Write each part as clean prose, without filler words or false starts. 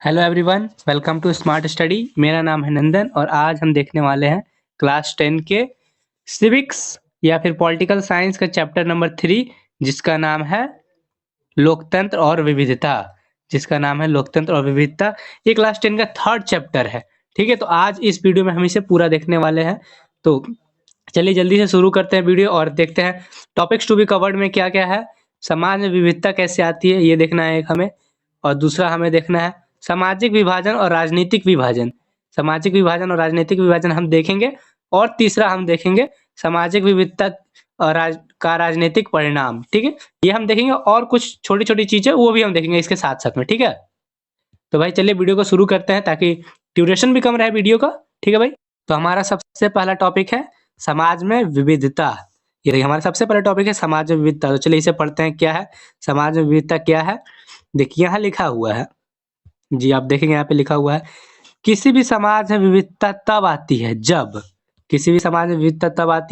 Hello everyone, welcome to smart study. मेरा नाम है नंदन और आज हम देखने वाले हैं क्लास 10 के सिविक्स या फिर पॉलिटिकल साइंस का चैप्टर नंबर 3 जिसका नाम है लोकतंत्र और विविधता। ये क्लास 10 का थर्ड चैप्टर है। ठीक है, तो आज इस वीडियो में हम इसे पूरा देखने वाले हैं। तो चलिए जल्दी से शुरू करते हैं वीडियो और देखते हैं टॉपिक्स टू बी कवर्ड में क्या क्या है। समाज में विविधता कैसे आती है ये देखना है एक हमें, और दूसरा हमें देखना है सामाजिक विभाजन और राजनीतिक विभाजन। हम देखेंगे। और तीसरा हम देखेंगे सामाजिक विविधता और राजनीतिक परिणाम। ठीक है, ये हम देखेंगे और कुछ छोटी छोटी चीजें वो भी हम देखेंगे इसके साथ साथ में। ठीक है, तो भाई चलिए वीडियो को शुरू करते हैं ताकि ड्यूरेशन भी कम रहे वीडियो का। ठीक है भाई, तो हमारा सबसे पहला टॉपिक है समाज में विविधता। ये देखिए हमारा सबसे पहला टॉपिक है समाज में विविधता। तो चलिए इसे पढ़ते हैं। क्या है समाज में विविधता, क्या है? देखिए यहाँ लिखा हुआ है, जी आप देखेंगे यहाँ पे लिखा हुआ है, किसी भी समाज में विविधता तब आती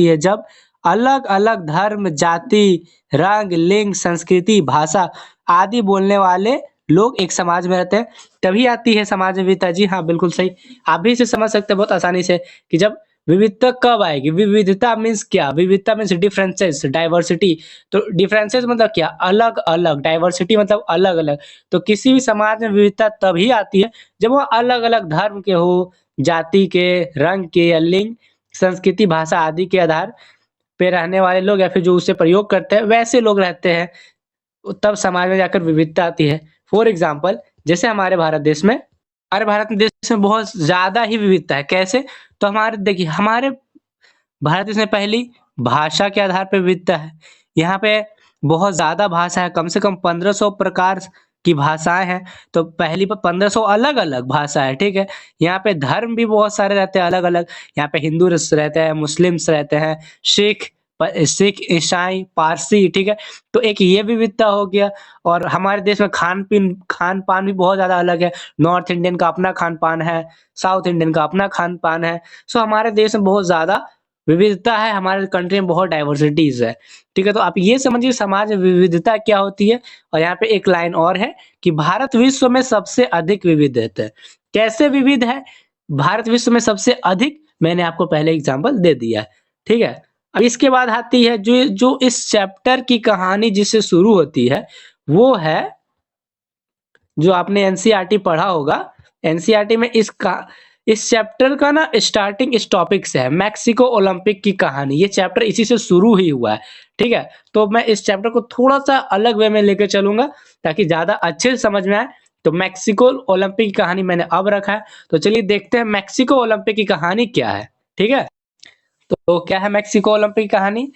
है जब अलग अलग धर्म, जाति, रंग, लिंग, संस्कृति, भाषा आदि बोलने वाले लोग एक समाज में रहते हैं, तभी आती है समाज में विविधता। जी हाँ, बिल्कुल सही। आप भी इसे समझ सकते हैं बहुत आसानी से कि जब विविधता कब आएगी। विविधता मीन्स क्या? विविधता मीन्स डिफरेंसेस, डाइवर्सिटी। तो डिफरेंसेस मतलब क्या? अलग अलग। डाइवर्सिटी मतलब अलग अलग। तो किसी भी समाज में विविधता तभी आती है जब वो अलग अलग धर्म के हो, जाति के, रंग के या लिंग, संस्कृति, भाषा आदि के आधार पे रहने वाले लोग या फिर जो उसे प्रयोग करते हैं वैसे लोग रहते हैं, तब समाज में जाकर विविधता आती है। फॉर एग्जाम्पल, जैसे हमारे भारत देश में बहुत ज्यादा ही विविधता है। कैसे? तो हमारे भारत देश में पहली भाषा के आधार पर विविधता है। यहाँ पे बहुत ज्यादा भाषा है, कम से कम 1500 प्रकार की भाषाएं हैं। तो पहली पर 1500 अलग अलग भाषा है। ठीक है, यहाँ पे धर्म भी बहुत सारे रहते हैं अलग अलग। यहाँ पे हिंदू रहते हैं, मुस्लिम्स रहते हैं, सिख, ईसाई, पारसी। ठीक है, तो एक ये विविधता हो गया। और हमारे देश में खान पान भी बहुत ज्यादा अलग है। नॉर्थ इंडियन का अपना खान पान है, साउथ इंडियन का अपना खान पान है। सो हमारे देश में बहुत ज्यादा विविधता है, हमारे कंट्री में बहुत डाइवर्सिटीज है। ठीक है, तो आप ये समझिए समाज में विविधता क्या होती है। और यहाँ पे एक लाइन और है कि भारत विश्व में सबसे अधिक विविध है। कैसे विविध है भारत विश्व में सबसे अधिक? मैंने आपको पहले एग्जांपल दे दिया है। ठीक है, अब इसके बाद आती है जो जो इस चैप्टर की कहानी जिससे शुरू होती है, वो है जो आपने एनसीईआरटी पढ़ा होगा। एनसीईआरटी में इस चैप्टर का ना स्टार्टिंग इस टॉपिक से है, मैक्सिको ओलंपिक की कहानी। ये चैप्टर इसी से शुरू ही हुआ है। ठीक है, तो मैं इस चैप्टर को थोड़ा सा अलग वे में लेकर चलूंगा ताकि ज्यादा अच्छे से समझ में आए। तो मैक्सिको ओलंपिक की कहानी मैंने अब रखा है। तो चलिए देखते हैं मैक्सिको ओलंपिक की कहानी क्या है। ठीक है, तो क्या है मैक्सिको ओलंपिक की कहानी?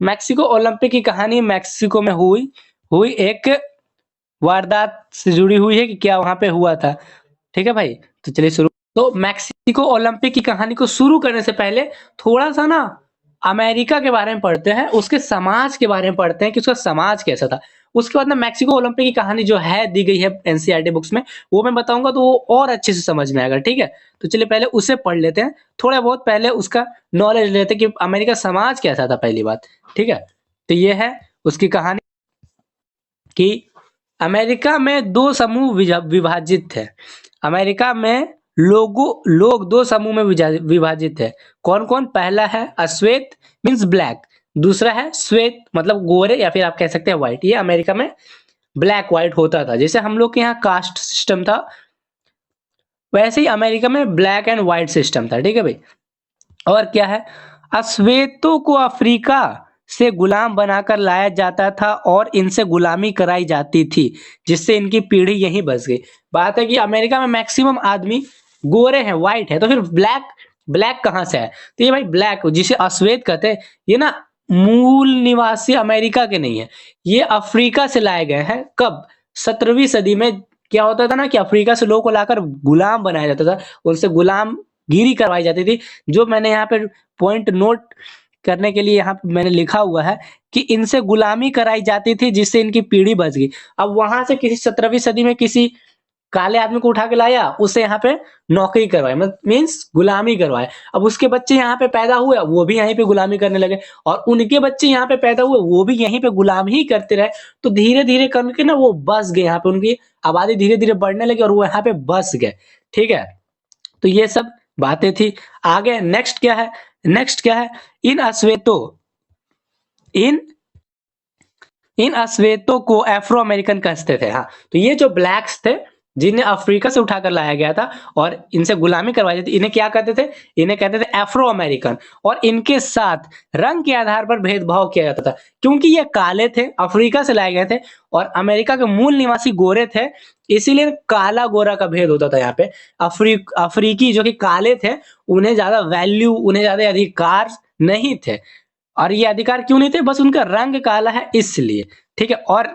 मैक्सिको ओलंपिक की कहानी मैक्सिको में हुई हुई एक वारदात से जुड़ी हुई है कि क्या वहां पे हुआ था। ठीक है भाई, तो चलिए शुरू। तो मैक्सिको ओलंपिक की कहानी को शुरू करने से पहले थोड़ा सा ना अमेरिका के बारे में पढ़ते हैं, उसके समाज के बारे में पढ़ते हैं कि उसका समाज कैसा था। उसके बाद ना मैक्सिको ओलंपिक की कहानी जो है दी गई है एनसीईआरटी बुक्स में, वो मैं बताऊंगा तो वो और अच्छे से समझ में आएगा। ठीक है, तो चलिए पहले उसे पढ़ लेते हैं, थोड़ा बहुत पहले उसका नॉलेज लेते हैं कि अमेरिका समाज कैसा था पहली बात। ठीक है, तो ये है उसकी कहानी कि अमेरिका में दो समूह विभाजित थे। अमेरिका में लोग दो समूह में विभाजित है। कौन कौन? पहला है अश्वेत मीन्स ब्लैक, दूसरा है श्वेत मतलब गोरे या फिर आप कह सकते हैं व्हाइट। ये अमेरिका में ब्लैक व्हाइट होता था, जैसे हम लोग के यहाँ कास्ट सिस्टम था वैसे ही अमेरिका में ब्लैक एंड व्हाइट सिस्टम था। ठीक है भाई, और क्या है, अश्वेतों को अफ्रीका से गुलाम बनाकर लाया जाता था और इनसे गुलामी कराई जाती थी, जिससे इनकी पीढ़ी यहीं बस गई। बात है कि अमेरिका में मैक्सिमम आदमी गोरे हैं, व्हाइट है, तो फिर ब्लैक ब्लैक कहां से है? तो ये भाई ब्लैक जिसे अश्वेत कहते हैं, ये ना मूल निवासी अमेरिका के नहीं है, ये अफ्रीका से लाए गए हैं। कब? 17वीं सदी में क्या होता था ना कि अफ्रीका से लोगों को लाकर गुलाम बनाया जाता था, उनसे गुलाम गिरी करवाई जाती थी। जो मैंने यहाँ पे पॉइंट नोट करने के लिए यहाँ पे मैंने लिखा हुआ है कि इनसे गुलामी कराई जाती थी जिससे इनकी पीढ़ी बच गई। अब वहां से किसी 17वीं सदी में किसी काले आदमी को उठा के लाया, उसे यहाँ पे नौकरी करवाई, मतलब मीन्स गुलामी करवाए। अब उसके बच्चे यहाँ पे पैदा हुए, वो भी यहीं पे गुलामी करने लगे, और उनके बच्चे यहाँ पे पैदा हुए, वो भी यहीं पे गुलाम ही करते रहे। तो धीरे धीरे करके ना वो बस गए यहाँ पे, उनकी आबादी धीरे धीरे बढ़ने लगी और वो यहाँ पे बस गए। ठीक है, तो ये सब बातें थी। आगे नेक्स्ट क्या है, नेक्स्ट क्या है, इन अश्वेतों को अफ्रो अमेरिकन कहते थे। हाँ, तो ये जो ब्लैक्स थे जिन्हें अफ्रीका से उठाकर लाया गया था और इनसे गुलामी करवाई थी, इन्हें क्या कहते थे, इन्हें कहते थे अफ्रो अमेरिकन। और इनके साथ रंग के आधार पर भेदभाव किया जाता था, क्योंकि ये काले थे, अफ्रीका से लाए गए थे और अमेरिका के मूल निवासी गोरे थे, इसीलिए काला गोरा का भेद होता था यहाँ पे। अफ्रीकी जो कि काले थे, उन्हें ज्यादा वैल्यू, उन्हें ज्यादा अधिकार नहीं थे। और ये अधिकार क्यों नहीं थे, बस उनका रंग काला है इसलिए। ठीक है, और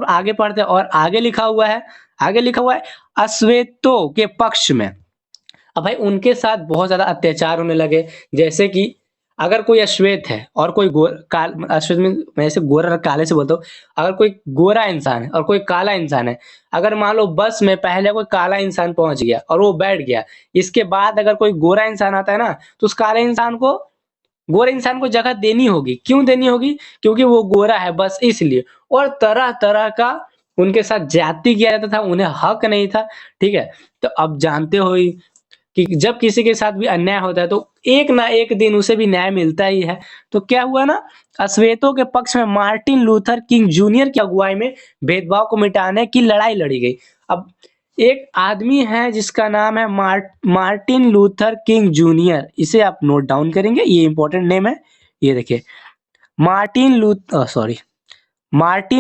आगे पढ़ते हैं, और आगे लिखा हुआ है, आगे लिखा हुआ है अश्वेतों के पक्ष में। अब भाई उनके साथ बहुत ज्यादा अत्याचार होने लगे, जैसे कि अगर कोई अश्वेत है और कोई अश्वेत में मैं ऐसे गोरा और काले से बोलता हूँ, अगर कोई गोरा इंसान है और कोई काला इंसान है, अगर मान लो बस में पहले कोई काला इंसान पहुंच गया और वो बैठ गया, इसके बाद अगर कोई गोरा इंसान आता है ना, तो उस काले इंसान को, गोरे इंसान को जगह देनी होगी। क्यों देनी होगी, क्योंकि वो गोरा है, बस इसलिए। और तरह तरह का उनके साथ ज्यादती किया जाता था, उन्हें हक नहीं था। ठीक है, तो अब जानते हो ही कि जब किसी के साथ भी अन्याय होता है तो एक ना एक दिन उसे भी न्याय मिलता ही है। तो क्या हुआ ना, अश्वेतों के पक्ष में मार्टिन लूथर किंग जूनियर की अगुवाई में भेदभाव को मिटाने की लड़ाई लड़ी गई। अब एक आदमी है जिसका नाम है मार्टिन लूथर किंग जूनियर, इसे आप नोट डाउन करेंगे, ये इंपॉर्टेंट नेम है। ये देखिए, मार्टिन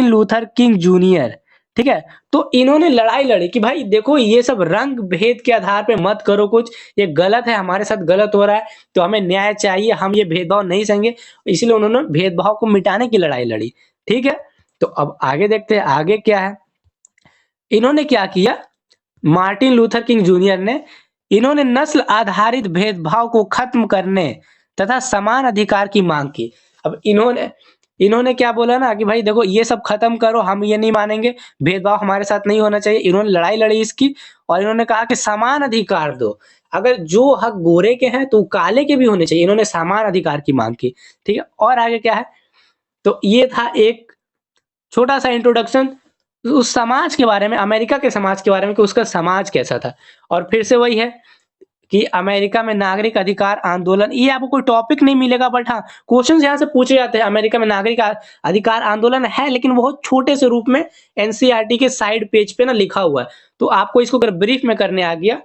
लूथर किंग जूनियर। ठीक है, तो इन्होंने लड़ाई लड़ी कि भाई देखो, ये सब रंग भेद के आधार पे मत करो कुछ, ये गलत है, हमारे साथ गलत हो रहा है, तो हमें न्याय चाहिए, हम ये भेदभाव नहीं सहेंगे। इसलिए उन्होंने भेदभाव को मिटाने की लड़ाई लड़ी। ठीक है, तो अब आगे देखते हैं आगे क्या है। इन्होंने क्या किया, मार्टिन लूथर किंग जूनियर ने, इन्होंने नस्ल आधारित भेदभाव को खत्म करने तथा समान अधिकार की मांग की। अब इन्होंने क्या बोला ना कि भाई देखो, ये सब खत्म करो, हम ये नहीं मानेंगे, भेदभाव हमारे साथ नहीं होना चाहिए। इन्होंने लड़ाई लड़ी इसकी, और इन्होंने कहा कि समान अधिकार दो, अगर जो हक गोरे के हैं तो काले के भी होने चाहिए। इन्होंने समान अधिकार की मांग की। ठीक है, और आगे क्या है, तो ये था एक छोटा सा इंट्रोडक्शन उस समाज के बारे में, अमेरिका के समाज के बारे में, कि उसका समाज कैसा था। और फिर से वही है कि अमेरिका में नागरिक अधिकार आंदोलन, ये आपको कोई टॉपिक नहीं मिलेगा, बट हाँ क्वेश्चंस यहाँ से पूछे जाते हैं। अमेरिका में नागरिक अधिकार आंदोलन है, लेकिन बहुत छोटे से रूप में एनसीईआरटी के साइड पेज पे ना लिखा हुआ है, तो आपको इसको अगर ब्रीफ में करने आ गया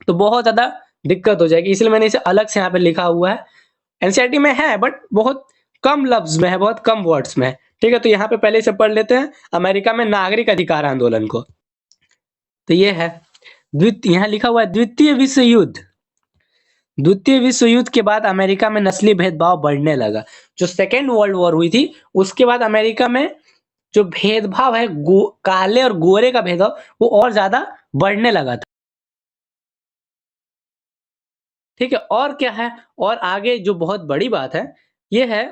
तो बहुत ज्यादा दिक्कत हो जाएगी, इसलिए मैंने इसे अलग से यहाँ पे लिखा हुआ है। एनसीईआरटी में है बट बहुत कम लफ्ज में है, बहुत कम वर्ड्स में है। ठीक है, तो यहाँ पे पहले से पढ़ लेते हैं अमेरिका में नागरिक अधिकार आंदोलन को। तो ये है यहाँ लिखा हुआ है द्वितीय विश्व युद्ध। द्वितीय विश्व युद्ध के बाद अमेरिका में नस्लीय भेदभाव बढ़ने लगा। जो सेकेंड वर्ल्ड वॉर हुई थी, उसके बाद अमेरिका में जो भेदभाव है, काले और गोरे का भेदभाव, वो और ज्यादा बढ़ने लगा था। ठीक है, और क्या है, और आगे जो बहुत बड़ी बात है, ये है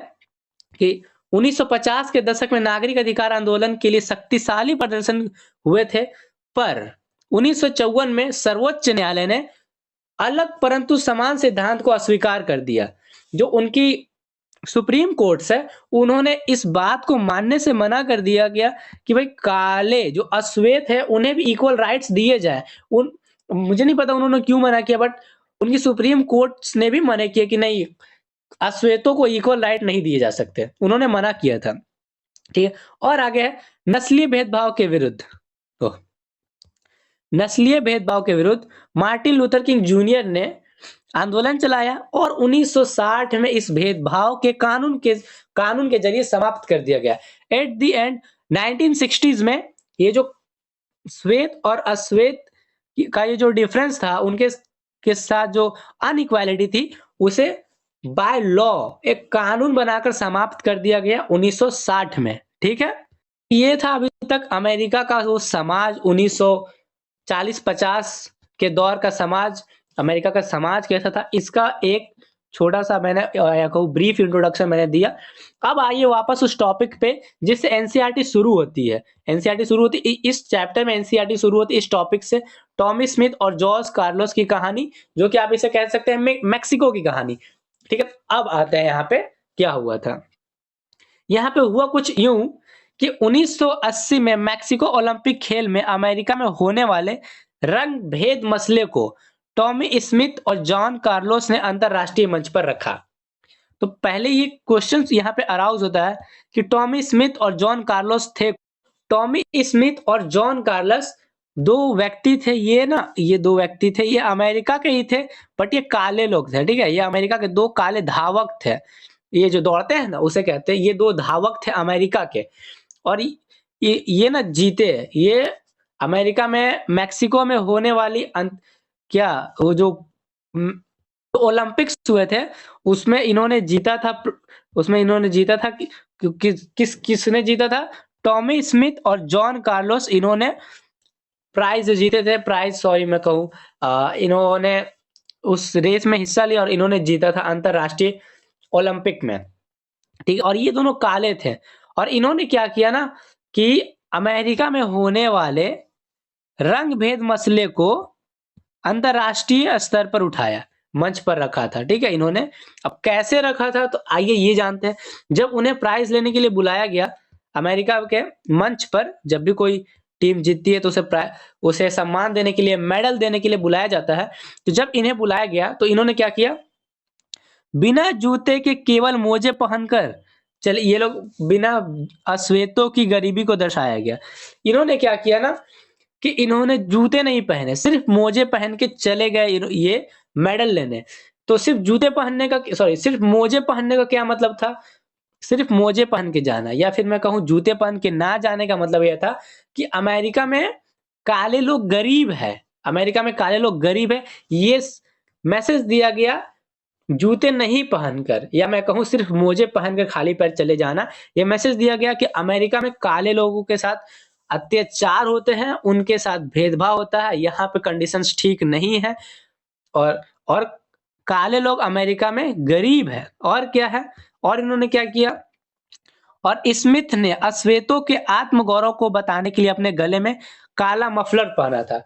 कि 1950 के दशक में नागरिक अधिकार आंदोलन के लिए शक्तिशाली प्रदर्शन हुए थे, पर 1954 में सर्वोच्च न्यायालय ने अलग परंतु समान सिद्धांत को अस्वीकार कर दिया। जो उनकी सुप्रीम कोर्ट है, उन्होंने इस बात को मानने से मना कर दिया गया कि भाई काले जो अश्वेत है उन्हें भी इक्वल राइट्स दिए जाए। मुझे नहीं पता उन्होंने क्यों मना किया, बट उनकी सुप्रीम कोर्ट ने भी मना किया कि नहीं, अश्वेतों को इक्वल राइट नहीं दिए जा सकते, उन्होंने मना किया था। ठीक है, और आगे है नस्लीय भेदभाव के विरुद्ध। तो नस्लीय भेदभाव के विरुद्ध मार्टिन लूथर किंग जूनियर ने आंदोलन चलाया और 1960 में इस भेदभाव के कानून के जरिए समाप्त कर दिया गया। एट द एंड 1960s में ये जो श्वेत और अश्वेत का ये जो डिफरेंस था, उनके के साथ जो अनइक्वालिटी थी, उसे बाय लॉ एक कानून बनाकर समाप्त कर दिया गया 1960 में। ठीक है, ये था अभी तक अमेरिका का वो समाज, 1940-50 के दौर का समाज, अमेरिका का समाज कैसा था, इसका एक छोटा सा मैंने या कहूँ ब्रीफ इंट्रोडक्शन मैंने दिया। अब आइए वापस उस टॉपिक पे जिससे एनसीईआरटी शुरू होती है। एनसीईआरटी शुरू होती है इस चैप्टर में, एनसीईआरटी शुरू होती है इस टॉपिक से, टॉमी स्मिथ और जॉर्ज कार्लोस की कहानी, जो कि आप इसे कह सकते हैं मैक्सिको की कहानी। ठीक है, अब आते हैं यहाँ पे क्या हुआ था। यहाँ पे हुआ कुछ यूं कि 1980 में मैक्सिको ओलंपिक खेल में अमेरिका में होने वाले रंग भेद मसले को टॉमी स्मिथ और जॉन कार्लोस ने अंतरराष्ट्रीय मंच पर रखा। तो पहले ये क्वेश्चन यहाँ पे अराउज होता है कि टॉमी स्मिथ और जॉन कार्लोस थे। टॉमी स्मिथ और जॉन कार्लोस दो व्यक्ति थे, ये दो व्यक्ति थे, ये अमेरिका के ही थे, बट ये काले लोग थे। ठीक है, ये अमेरिका के दो काले धावक थे, ये जो दौड़ते हैं ना उसे कहते हैं, ये दो धावक थे अमेरिका के। और ये ना जीते, ये अमेरिका में मैक्सिको में होने वाली क्या वो जो ओलंपिक्स हुए थे उसमें इन्होंने जीता था। किसने जीता था? टॉमी स्मिथ और जॉन कार्लोस, इन्होंने प्राइज जीते थे। प्राइज सॉरी मैं कहूँ, इन्होंने उस रेस में हिस्सा लिया और इन्होंने जीता था अंतरराष्ट्रीय ओलंपिक में। ठीक है, और ये दोनों काले थे और इन्होंने क्या किया ना कि अमेरिका में होने वाले रंग भेद मसले को अंतरराष्ट्रीय स्तर पर उठाया, मंच पर रखा था। ठीक है, इन्होंने अब कैसे रखा था तो आइए ये जानते हैं। जब उन्हें प्राइज लेने के लिए बुलाया गया अमेरिका के मंच पर, जब भी कोई टीम जीतती है तो उसे सम्मान देने के लिए, मेडल देने के लिए बुलाया जाता है। तो जब इन्हें बुलाया गया तो इन्होंने क्या किया, बिना जूते के केवल मोजे पहनकर चले, ये लोग बिना अश्वेतों की गरीबी को दर्शाया गया। इन्होंने क्या किया ना कि इन्होंने जूते नहीं पहने, सिर्फ मोजे पहन के चले गए ये मेडल लेने। तो सिर्फ सिर्फ मोजे पहनने का क्या मतलब था? सिर्फ मोजे पहन के जाना, या फिर मैं कहूँ जूते पहन के ना जाने का मतलब यह था कि अमेरिका में काले लोग गरीब है, अमेरिका में काले लोग गरीब है, ये मैसेज दिया गया जूते नहीं पहनकर, या मैं कहूँ सिर्फ मोजे पहनकर खाली पैर चले जाना। ये मैसेज दिया गया कि अमेरिका में काले लोगों के साथ अत्याचार होते हैं, उनके साथ भेदभाव होता है, यहाँ पे कंडीशंस ठीक नहीं है, और काले लोग अमेरिका में गरीब है। और क्या है, और इन्होंने क्या किया, और स्मिथ ने अश्वेतों के आत्मगौरव को बताने के लिए अपने गले में काला मफलर पहना था।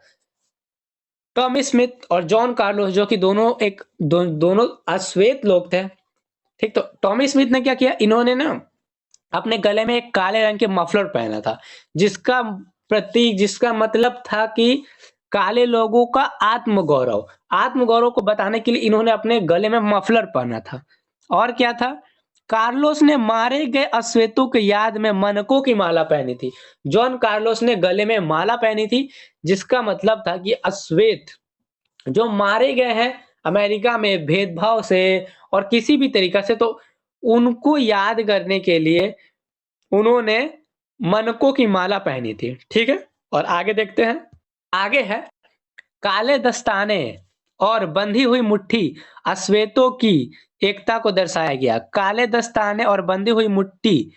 टॉमी स्मिथ और जॉन कार्लोस, जो कि दोनों अश्वेत लोग थे। ठीक, तो टॉमी स्मिथ ने क्या किया, इन्होंने ना अपने गले में एक काले रंग के मफलर पहना था, जिसका मतलब था कि काले लोगों का आत्मगौरव को बताने के लिए इन्होंने अपने गले में मफलर पहना था। और क्या था, कार्लोस ने मारे गए अश्वेतों की याद में मनकों की माला पहनी थी। जॉन कार्लोस ने गले में माला पहनी थी, जिसका मतलब था कि अश्वेत जो मारे गए हैं अमेरिका में भेदभाव से और किसी भी तरीका से, तो उनको याद करने के लिए उन्होंने मनकों की माला पहनी थी। ठीक है, और आगे देखते हैं। आगे है काले दस्ताने और बंधी हुई मुट्ठी अश्वेतों की एकता को दर्शाया गया। काले दस्ताने और बंधी हुई मुट्ठी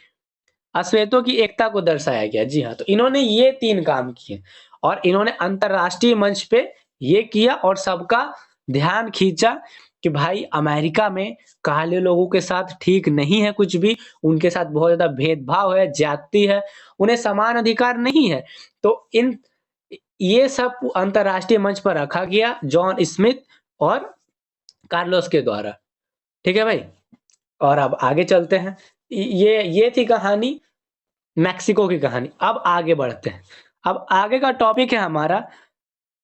अश्वेतों की एकता को दर्शाया गया। जी हाँ, तो इन्होंने ये 3 काम किए और इन्होंने अंतरराष्ट्रीय मंच पे ये किया और सबका ध्यान खींचा कि भाई अमेरिका में काले लोगों के साथ ठीक नहीं है कुछ भी, उनके साथ बहुत ज्यादा भेदभाव है, ज्यादती है, उन्हें समान अधिकार नहीं है। तो ये सब अंतरराष्ट्रीय मंच पर रखा गया जॉन स्मिथ और कार्लोस के द्वारा। ठीक है भाई, और अब आगे चलते हैं। ये थी कहानी, मैक्सिको की कहानी। अब आगे बढ़ते हैं। अब आगे का टॉपिक है हमारा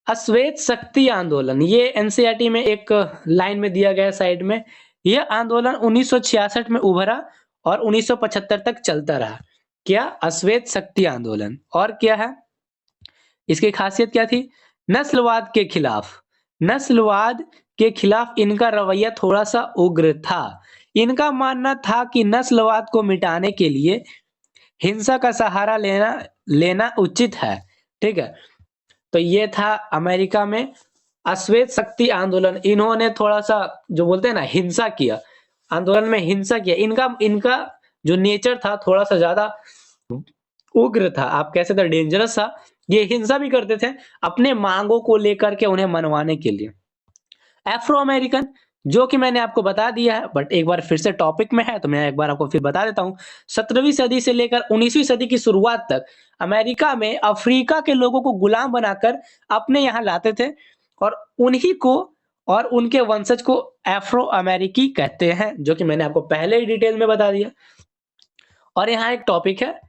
अश्वेत शक्ति आंदोलन। ये एनसीईआरटी में एक लाइन में दिया गया साइड में। यह आंदोलन 1966 में उभरा और 1975 तक चलता रहा। क्या? अश्वेत शक्ति आंदोलन। और क्या है इसकी खासियत, क्या थी? नस्लवाद के खिलाफ इनका रवैया थोड़ा सा उग्र था। इनका मानना था कि नस्लवाद को मिटाने के लिए हिंसा का सहारा लेना उचित है। ठीक है, तो ये था अमेरिका में अश्वेत शक्ति आंदोलन। इन्होंने थोड़ा सा जो बोलते हैं ना हिंसा किया, आंदोलन में हिंसा किया। इनका जो नेचर था थोड़ा सा ज्यादा उग्र था, आप कह सकते डेंजरस था। ये हिंसा भी करते थे अपने मांगों को लेकर के, उन्हें मनवाने के लिए। अफ्रो अमेरिकन जो कि मैंने आपको बता दिया है, बट एक बार फिर से टॉपिक में है तो मैं एक बार आपको फिर बता देता हूँ। 17वीं सदी से लेकर 19वीं सदी की शुरुआत तक अमेरिका में अफ्रीका के लोगों को गुलाम बनाकर अपने यहाँ लाते थे और उन्हीं को और उनके वंशज को अफ्रो अमेरिकी कहते हैं, जो कि मैंने आपको पहले ही डिटेल में बता दिया। और यहाँ एक टॉपिक है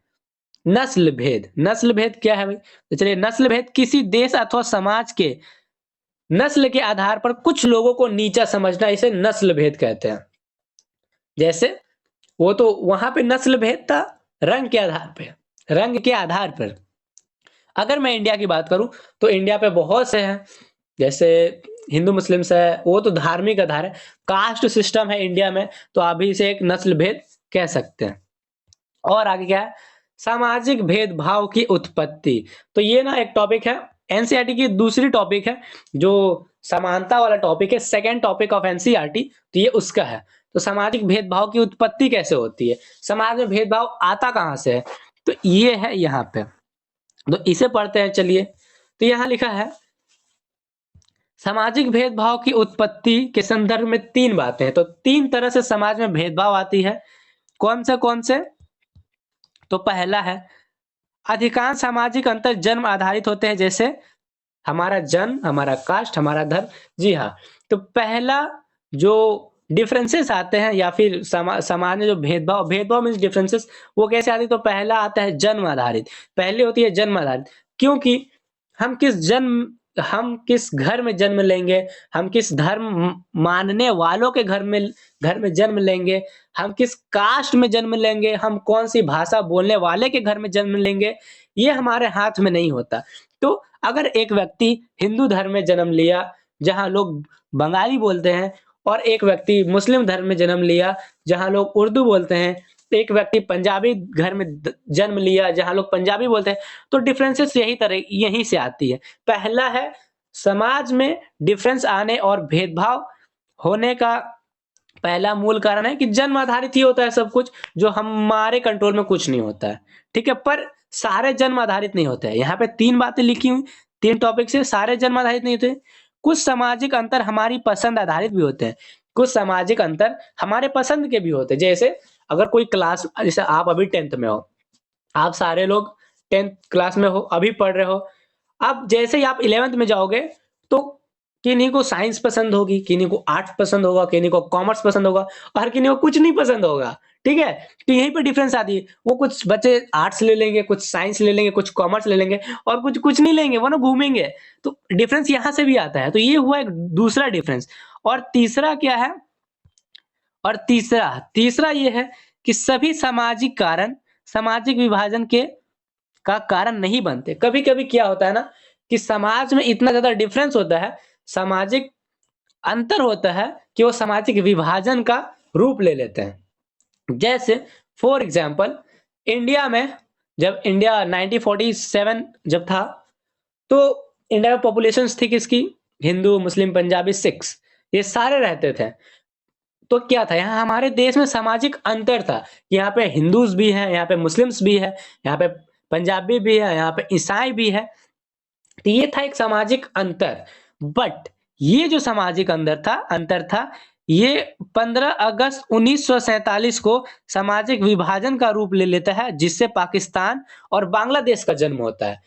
नस्ल भेद। नस्ल भेद क्या है भाई? तो चलिए, नस्ल भेद किसी देश अथवा समाज के नस्ल के आधार पर कुछ लोगों को नीचा समझना, इसे नस्ल भेद कहते हैं। जैसे वो तो वहां पे नस्ल भेद था रंग के आधार पे, रंग के आधार पर। अगर मैं इंडिया की बात करूं तो इंडिया पे बहुत से हैं, जैसे हिंदू मुस्लिम्स है, वो तो धार्मिक आधार है। कास्ट सिस्टम है इंडिया में, तो अभी इसे एक नस्ल भेद कह सकते हैं। और आगे क्या है? सामाजिक भेदभाव की उत्पत्ति। तो ये ना एक टॉपिक है, एनसीईआरटी की दूसरी टॉपिक है, जो समानता वाला टॉपिक है, सेकंड टॉपिक ऑफ एनसीईआरटी, तो ये उसका है। तो सामाजिक भेदभाव की उत्पत्ति कैसे होती है, समाज में भेदभाव आता कहां से है, तो ये है यहाँ पे। तो इसे पढ़ते हैं चलिए। तो यहाँ लिखा है सामाजिक भेदभाव की उत्पत्ति के संदर्भ में तीन बातें हैं। तो तीन तरह से समाज में भेदभाव आती है। कौन से? तो पहला है, अधिकांश सामाजिक अंतर जन्म आधारित होते हैं, जैसे हमारा जन्म, हमारा कास्ट, हमारा धर्म। जी हाँ, तो पहला जो डिफरेंसेस आते हैं या फिर समाज में जो भेदभाव मीन्स डिफरेंसेस, वो कैसे आते हैं? तो पहला आता है जन्म आधारित। पहले होती है जन्म आधारित, क्योंकि हम किस घर में जन्म लेंगे, हम किस धर्म मानने वालों के घर में जन्म लेंगे, हम किस कास्ट में जन्म लेंगे, हम कौन सी भाषा बोलने वाले के घर में जन्म लेंगे, ये हमारे हाथ में नहीं होता। तो अगर एक व्यक्ति हिंदू धर्म में जन्म लिया जहां लोग बंगाली बोलते हैं, और एक व्यक्ति मुस्लिम धर्म में जन्म लिया जहां लोग उर्दू बोलते हैं, एक व्यक्ति पंजाबी घर में जन्म लिया जहां लोग पंजाबी बोलते हैं, तो डिफरेंसेस यहीं से आती है। पहला है, समाज में डिफरेंस आने और भेदभाव होने का पहला मूल कारण है कि जन्म आधारित ही होता है सब कुछ, जो हमारे कंट्रोल में कुछ नहीं होता है। ठीक है, पर सारे जन्म आधारित नहीं होते हैं। यहाँ पे तीन बातें लिखी हुई, तीन टॉपिक से, सारे जन्म आधारित नहीं होते। कुछ सामाजिक अंतर हमारी पसंद आधारित भी होते हैं, कुछ सामाजिक अंतर हमारे पसंद के भी होते हैं। जैसे अगर कोई क्लास, जैसे आप अभी 10th में हो, आप सारे लोग 10th क्लास में हो, अभी पढ़ रहे हो। अब जैसे ही आप 11th में जाओगे तो किन्हीं को साइंस पसंद होगी, किन्हीं को आर्ट्स पसंद होगा, किन्हीं को कॉमर्स पसंद होगा, और किन्हीं को कुछ नहीं पसंद होगा। ठीक है, तो यहीं पे डिफरेंस आती है। वो कुछ बच्चे आर्ट्स ले लेंगे, कुछ साइंस ले लेंगे, कुछ कॉमर्स ले लेंगे, और कुछ कुछ नहीं लेंगे, वो ना घूमेंगे। तो डिफरेंस यहाँ से भी आता है। तो ये हुआ एक दूसरा डिफरेंस। और तीसरा क्या है? और तीसरा ये है कि सभी सामाजिक कारण सामाजिक विभाजन के का कारण नहीं बनते। कभी-कभी क्या होता है ना कि समाज में इतना ज़्यादा डिफरेंस होता है, सामाजिक अंतर होता है कि वो सामाजिक विभाजन का रूप ले लेते हैं। जैसे फॉर एग्जांपल, इंडिया में जब इंडिया 1947 जब था, तो इंडिया में पॉपुलेशंस थी किसकी? हिंदू, मुस्लिम, पंजाबी, सिख्स, ये सारे रहते थे। तो क्या था, यहाँ हमारे देश में सामाजिक अंतर था। यहाँ पे हिंदूज भी हैं, यहाँ पे मुस्लिम्स भी है, यहाँ पे पंजाबी भी है, यहाँ पे ईसाई भी है। तो ये था एक सामाजिक अंतर। बट ये जो सामाजिक अंतर था, ये 15 अगस्त 1947 को सामाजिक विभाजन का रूप ले लेता है, जिससे पाकिस्तान और बांग्लादेश का जन्म होता है।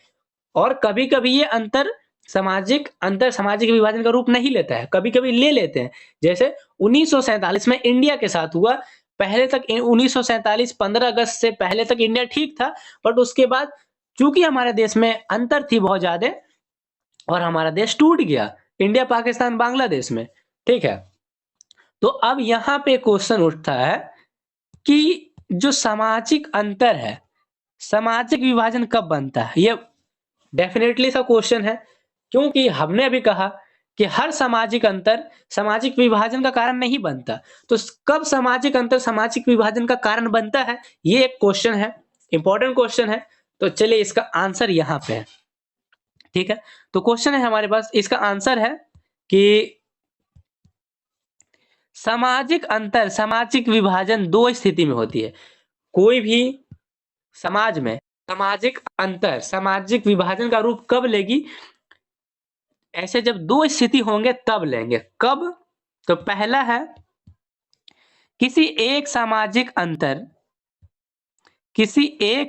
और कभी-कभी ये सामाजिक विभाजन का रूप नहीं लेता है, कभी-कभी ले लेते हैं। जैसे 1947 में इंडिया के साथ हुआ। पहले तक 1947 15 अगस्त से पहले तक इंडिया ठीक था, बट उसके बाद चूंकि हमारे देश में अंतर थी बहुत ज्यादा, और हमारा देश टूट गया, इंडिया, पाकिस्तान, बांग्लादेश में। ठीक है, तो अब यहाँ पे क्वेश्चन उठता है कि जो सामाजिक अंतर है, सामाजिक विभाजन कब बनता है? ये डेफिनेटली सा क्वेश्चन है, क्योंकि हमने अभी कहा कि हर सामाजिक अंतर सामाजिक विभाजन का कारण नहीं बनता। तो कब सामाजिक अंतर सामाजिक विभाजन का कारण बनता है, ये एक क्वेश्चन है, इंपॉर्टेंट क्वेश्चन है। तो चलिए इसका आंसर यहाँ पे है। ठीक है, तो क्वेश्चन है हमारे पास, इसका आंसर है कि सामाजिक अंतर सामाजिक विभाजन दो स्थिति में होती है। कोई भी समाज में सामाजिक अंतर सामाजिक विभाजन का रूप कब लेगी? ऐसे जब दो स्थिति होंगे तब लेंगे। कब? तो पहला है किसी एक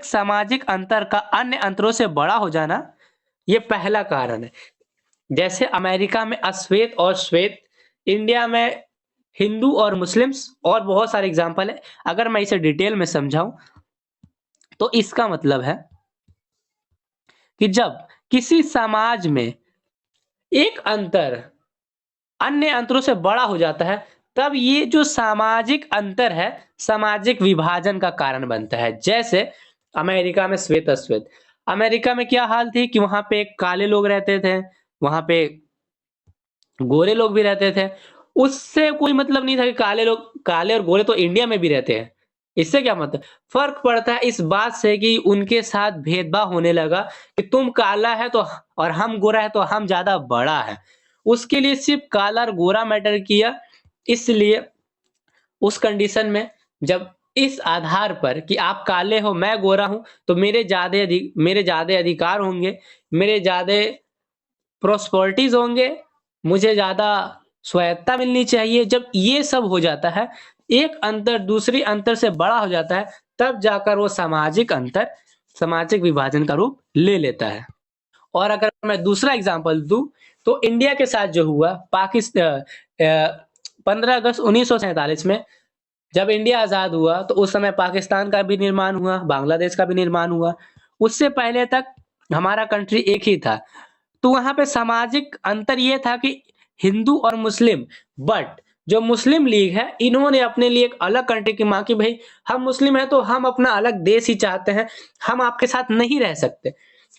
सामाजिक अंतर का अन्य अंतरों से बड़ा हो जाना, ये पहला कारण है। जैसे अमेरिका में अश्वेत और श्वेत, इंडिया में हिंदू और मुस्लिम्स, और बहुत सारे एग्जाम्पल है। अगर मैं इसे डिटेल में समझाऊं तो इसका मतलब है कि जब किसी समाज में एक अंतर अन्य अंतरों से बड़ा हो जाता है, तब ये जो सामाजिक अंतर है, सामाजिक विभाजन का कारण बनता है। जैसे अमेरिका में श्वेत अश्वेत, अमेरिका में क्या हाल थी कि वहां पे काले लोग रहते थे, वहां पे गोरे लोग भी रहते थे। उससे कोई मतलब नहीं था कि काले और गोरे तो इंडिया में भी रहते हैं। इससे क्या मतलब फर्क पड़ता है इस बात से कि उनके साथ भेदभाव होने लगा कि तुम काला है तो और हम गोरा है तो हम ज्यादा बड़ा है। उसके लिए सिर्फ काला और गोरा मैटर किया। इसलिए उस कंडीशन में जब इस आधार पर कि आप काले हो मैं गोरा हूं तो मेरे ज्यादा अधिकार होंगे, मेरे ज्यादा प्रॉस्पेरिटीज होंगे, मुझे ज़्यादा स्वायत्ता मिलनी चाहिए। जब ये सब हो जाता है, एक अंतर दूसरी अंतर से बड़ा हो जाता है, तब जाकर वो सामाजिक विभाजन का रूप ले लेता है। और अगर मैं दूसरा एग्जांपल दूं, तो इंडिया के साथ जो हुआ 15 अगस्त 1947 में जब इंडिया आज़ाद हुआ, तो उस समय पाकिस्तान का भी निर्माण हुआ, बांग्लादेश का भी निर्माण हुआ। उससे पहले तक हमारा कंट्री एक ही था। तो वहां पे सामाजिक अंतर ये था कि हिंदू और मुस्लिम, बट जो मुस्लिम लीग है इन्होंने अपने लिए एक अलग कंट्री की मांग की, भाई हम मुस्लिम हैं तो हम अपना अलग देश ही चाहते हैं, हम आपके साथ नहीं रह सकते।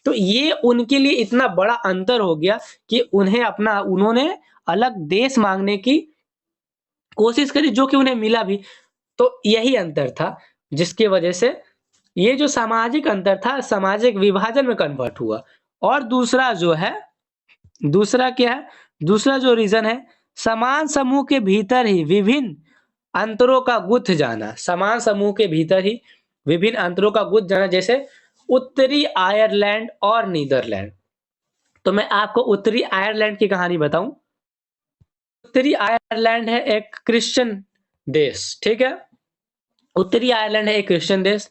तो ये उनके लिए इतना बड़ा अंतर हो गया कि उन्होंने अलग देश मांगने की कोशिश करी, जो कि उन्हें मिला भी। तो यही अंतर था जिसकी वजह से ये जो सामाजिक अंतर था सामाजिक विभाजन में कन्वर्ट हुआ। और दूसरा क्या है, दूसरा जो रीजन है, समान समूह के भीतर ही विभिन्न अंतरों का गुथ जाना, समान समूह के भीतर ही विभिन्न अंतरों का गुथ जाना। जैसे उत्तरी आयरलैंड और नीदरलैंड। तो मैं आपको उत्तरी आयरलैंड की कहानी बताऊं। उत्तरी आयरलैंड है एक क्रिश्चियन देश, ठीक है। उत्तरी आयरलैंड है एक क्रिश्चियन देश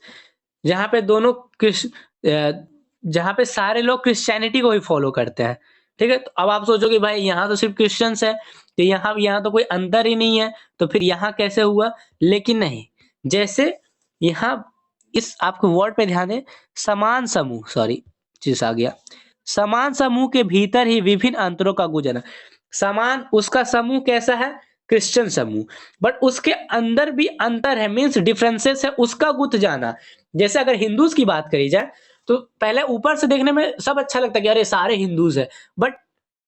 जहां पे जहां पे सारे लोग क्रिश्चियनिटी को ही फॉलो करते हैं, ठीक है। तो अब आप सोचोगे भाई यहाँ तो सिर्फ क्रिश्चियंस है, तो यहाँ तो कोई अंतर ही नहीं है, तो फिर यहाँ कैसे हुआ। लेकिन नहीं, जैसे यहाँ इस आपको वर्ड पे ध्यान दें, समान समूह, सॉरी चीज आ गया, समान समूह के भीतर ही विभिन्न अंतरों का गुजरना। समान उसका समूह कैसा है, क्रिश्चियन समूह, बट उसके अंदर भी अंतर है, मीन्स डिफरेंसेस है, उसका गुथ जाना। जैसे अगर हिंदूज की बात करी जाए तो पहले ऊपर से देखने में सब अच्छा लगता है कि अरे सारे हिंदूज है, बट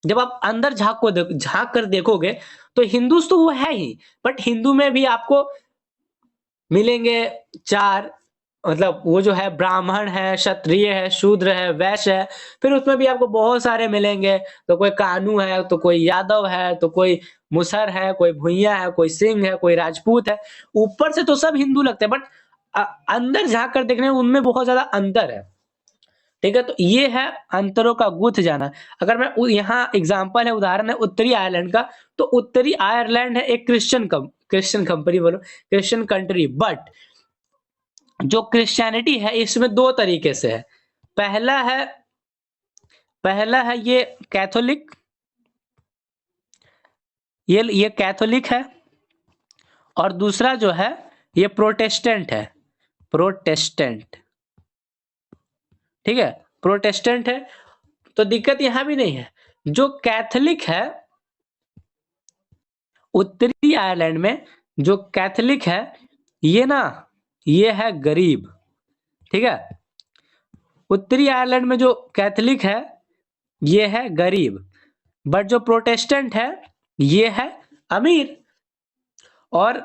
जब आप अंदर झांक कर देखोगे तो हिंदूज तो वो है ही, बट हिंदू में भी आपको मिलेंगे चार, मतलब वो जो है ब्राह्मण है, क्षत्रिय है, शूद्र है, वैश्य है। फिर उसमें भी आपको बहुत सारे मिलेंगे, तो कोई कानू है, तो कोई यादव है, तो कोई मुसर है, कोई भुइया है, कोई सिंह है, कोई राजपूत है। ऊपर से तो सब हिंदू लगते हैं, बट अंदर झांक कर देखने में उनमें बहुत ज्यादा अंतर है, ठीक है। तो ये है अंतरों का गुथ जाना। अगर मैं यहाँ एग्जांपल है, उदाहरण है उत्तरी आयरलैंड का, तो उत्तरी आयरलैंड है एक क्रिश्चियन कंपनी बोलो, क्रिश्चियन कंट्री, बट जो क्रिश्चियनिटी है इसमें दो तरीके से है। पहला है ये कैथोलिक, ये कैथोलिक है, और दूसरा जो है ये प्रोटेस्टेंट है, प्रोटेस्टेंट, ठीक है, प्रोटेस्टेंट है। तो दिक्कत यहां भी नहीं है। जो कैथोलिक है उत्तरी आयरलैंड में, जो कैथोलिक है ये है गरीब, ठीक है। उत्तरी आयरलैंड में जो कैथोलिक है ये है गरीब, बट जो प्रोटेस्टेंट है ये है अमीर। और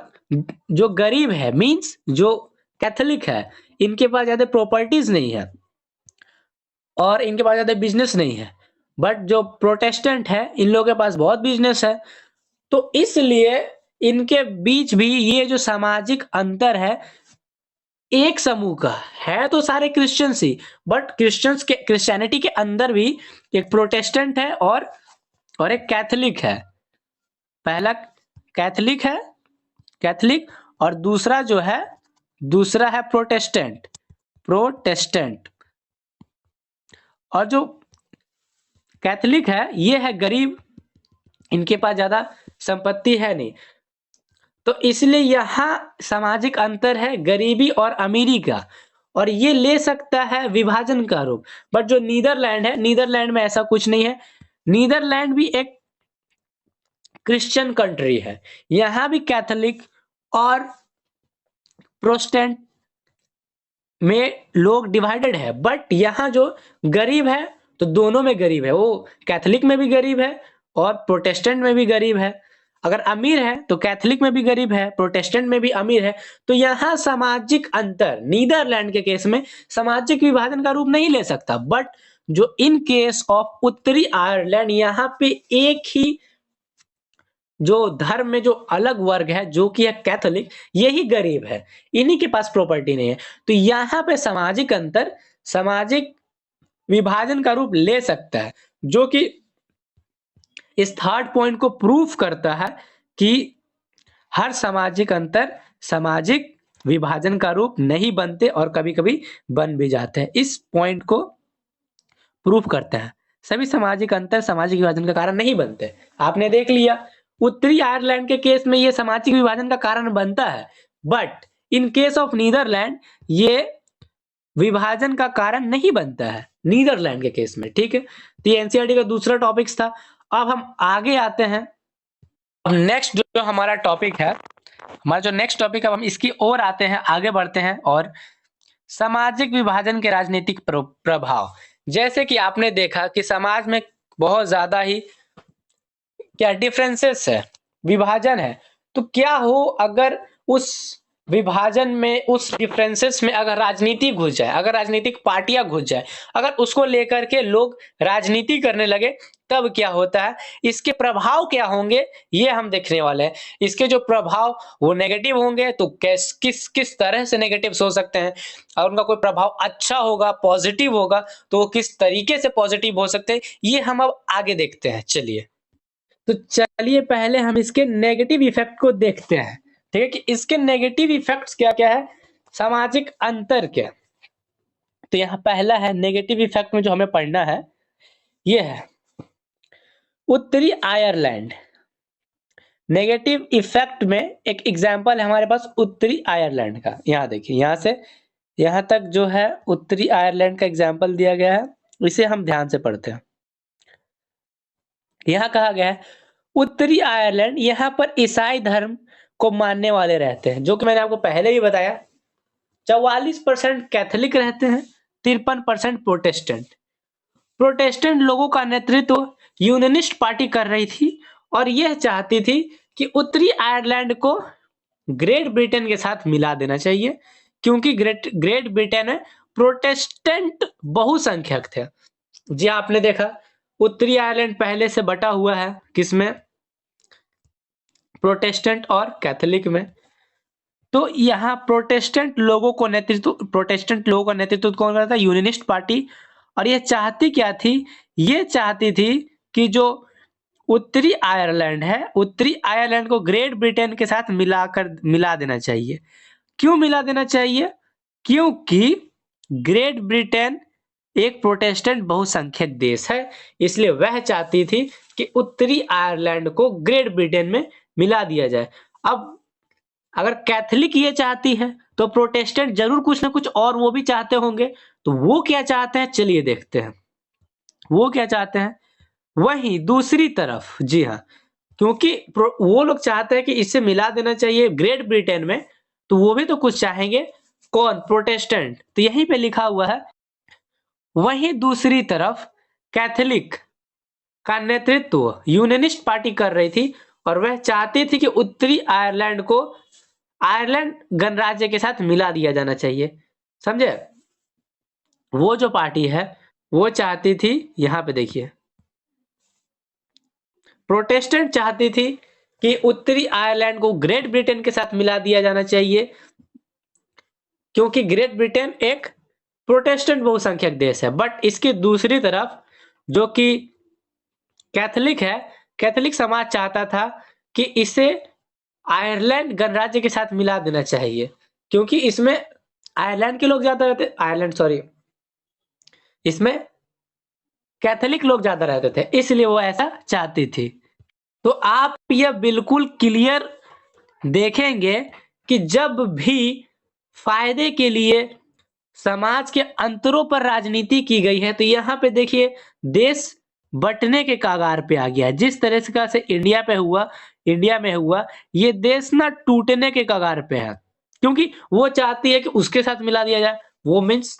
जो गरीब है मींस जो कैथोलिक है, इनके पास ज्यादा प्रॉपर्टीज नहीं है और इनके पास ज्यादा बिजनेस नहीं है, बट जो प्रोटेस्टेंट है इन लोगों के पास बहुत बिजनेस है। तो इसलिए इनके बीच भी ये जो सामाजिक अंतर है, एक समूह का है तो सारे क्रिश्चियंस ही, बट क्रिश्चियनिटी के अंदर भी एक प्रोटेस्टेंट है और एक कैथोलिक है। पहला कैथोलिक है, कैथोलिक, और दूसरा है प्रोटेस्टेंट, प्रोटेस्टेंट। और जो कैथोलिक है ये है गरीब, इनके पास ज्यादा संपत्ति है नहीं, तो इसलिए यहाँ सामाजिक अंतर है गरीबी और अमीरी का, और ये ले सकता है विभाजन का रूप। बट जो नीदरलैंड है, नीदरलैंड में ऐसा कुछ नहीं है। नीदरलैंड भी एक क्रिश्चियन कंट्री है, यहाँ भी कैथोलिक और प्रोटेस्टेंट में लोग डिवाइडेड है। बट यहाँ जो गरीब है तो दोनों में गरीब है, वो कैथोलिक में भी गरीब है और प्रोटेस्टेंट में भी गरीब है। अगर अमीर है तो कैथोलिक में भी गरीब है, प्रोटेस्टेंट में भी अमीर है। तो यहाँ सामाजिक अंतर नीदरलैंड के केस में सामाजिक विभाजन का रूप नहीं ले सकता। बट जो इन केस ऑफ उत्तरी आयरलैंड, यहाँ पे एक ही जो धर्म में जो अलग वर्ग है जो कि है कैथोलिक, यही गरीब है, इन्हीं के पास प्रॉपर्टी नहीं है। तो यहाँ पे सामाजिक अंतर सामाजिक विभाजन का रूप ले सकता है, जो कि इस थर्ड पॉइंट को प्रूफ करता है कि हर सामाजिक अंतर सामाजिक विभाजन का रूप नहीं बनते और कभी-कभी बन भी जाते हैं। इस पॉइंट को प्रूफ करता है। सभी सामाजिक अंतर सामाजिक विभाजन का कारण नहीं बनते। आपने देख लिया उत्तरी आयरलैंड के केस में ये सामाजिक विभाजन का कारण बनता है, but in case of Netherland ये विभाजन का कारण नहीं बनता है नीदरलैंड के केस में। ठीक है, तो ये एनसीईआरटी का दूसरा टॉपिक था। अब हम आगे आते हैं। नेक्स्ट जो हमारा टॉपिक है, हमारा जो नेक्स्ट टॉपिक है, हम इसकी ओर आते हैं, आगे बढ़ते हैं। और सामाजिक विभाजन के राजनीतिक प्रभाव, जैसे कि आपने देखा कि समाज में बहुत ज्यादा ही क्या डिफरेंसेस है, विभाजन है। तो क्या हो अगर उस विभाजन में, उस डिफरेंसेस में अगर राजनीति घुस जाए, अगर राजनीतिक पार्टियां घुस जाए, अगर उसको लेकर के लोग राजनीति करने लगे, तब क्या होता है, इसके प्रभाव क्या होंगे, ये हम देखने वाले हैं। इसके जो प्रभाव वो नेगेटिव होंगे, तो किस तरह से नेगेटिव हो सकते हैं, और उनका कोई प्रभाव अच्छा होगा, पॉजिटिव होगा, तो वो किस तरीके से पॉजिटिव हो सकते हैं, ये हम अब आगे देखते हैं। चलिए पहले हम इसके नेगेटिव इफेक्ट को देखते हैं। ठीक है, कि इसके नेगेटिव इफेक्ट्स क्या क्या है, सामाजिक अंतर क्या। तो यहाँ पहला है नेगेटिव इफेक्ट में जो हमें पढ़ना है, ये है उत्तरी आयरलैंड। नेगेटिव इफेक्ट में एक एग्जांपल है हमारे पास उत्तरी आयरलैंड का। यहाँ देखिए, यहाँ से यहाँ तक जो है उत्तरी आयरलैंड का एग्जांपल दिया गया है, इसे हम ध्यान से पढ़ते हैं। यहाँ कहा गया है उत्तरी आयरलैंड, यहाँ पर ईसाई धर्म को मानने वाले रहते हैं, जो कि मैंने आपको पहले ही बताया। 44% कैथोलिक रहते हैं, 53% प्रोटेस्टेंट। प्रोटेस्टेंट लोगों का नेतृत्व यूनानिस्ट पार्टी कर रही थी, और यह चाहती थी कि उत्तरी आयरलैंड को ग्रेट ब्रिटेन के साथ मिला देना चाहिए, क्योंकि ग्रेट ब्रिटेन में प्रोटेस्टेंट बहुसंख्यक थे। जी आपने देखा उत्तरी आयरलैंड पहले से बटा हुआ है, किसमें, प्रोटेस्टेंट और कैथोलिक में। तो यहाँ प्रोटेस्टेंट लोगों को नेतृत्व कौन करता था, यूनानिस्ट पार्टी। और ये चाहती क्या थी, ये चाहती थी कि जो उत्तरी आयरलैंड है, उत्तरी आयरलैंड को ग्रेट ब्रिटेन के साथ मिला देना चाहिए। क्यों मिला देना चाहिए, क्योंकि ग्रेट ब्रिटेन एक प्रोटेस्टेंट बहुसंख्यक देश है, इसलिए वह चाहती थी कि उत्तरी आयरलैंड को ग्रेट ब्रिटेन में मिला दिया जाए। अब अगर कैथोलिक ये चाहती है, तो प्रोटेस्टेंट जरूर कुछ ना कुछ और वो भी चाहते होंगे। तो वो क्या चाहते हैं, चलिए देखते हैं वो क्या चाहते हैं। वहीं दूसरी तरफ, जी हाँ, क्योंकि वो लोग चाहते हैं कि इसे मिला देना चाहिए ग्रेट ब्रिटेन में, तो वो भी तो कुछ चाहेंगे, कौन, प्रोटेस्टेंट। तो यहीं पे लिखा हुआ है, वहीं दूसरी तरफ कैथोलिक का नेतृत्व यूनानिस्ट पार्टी कर रही थी, और वह चाहती थी कि उत्तरी आयरलैंड को आयरलैंड गणराज्य के साथ मिला दिया जाना चाहिए। समझे, वो जो पार्टी है वो चाहती थी, यहां पे देखिए, प्रोटेस्टेंट चाहती थी कि उत्तरी आयरलैंड को ग्रेट ब्रिटेन के साथ मिला दिया जाना चाहिए, क्योंकि ग्रेट ब्रिटेन एक प्रोटेस्टेंट बहुसंख्यक देश है। बट इसकी दूसरी तरफ जो कि कैथोलिक है, कैथोलिक समाज चाहता था कि इसे आयरलैंड गणराज्य के साथ मिला देना चाहिए, क्योंकि इसमें आयरलैंड के लोग ज़्यादा रहते, आयरलैंड सॉरी, इसमें कैथोलिक लोग ज़्यादा रहते थे, इसलिए वो ऐसा चाहती थी। तो आप यह बिल्कुल क्लियर देखेंगे कि जब भी फायदे के लिए समाज के अंतरों पर राजनीति की गई है, तो यहाँ पे देखिए देश बंटने के कगार पे आ गया है। जिस तरह से इंडिया में हुआ, ये देश ना टूटने के कगार पे है, क्योंकि वो चाहती है कि उसके साथ मिला दिया जाए। वो मीन्स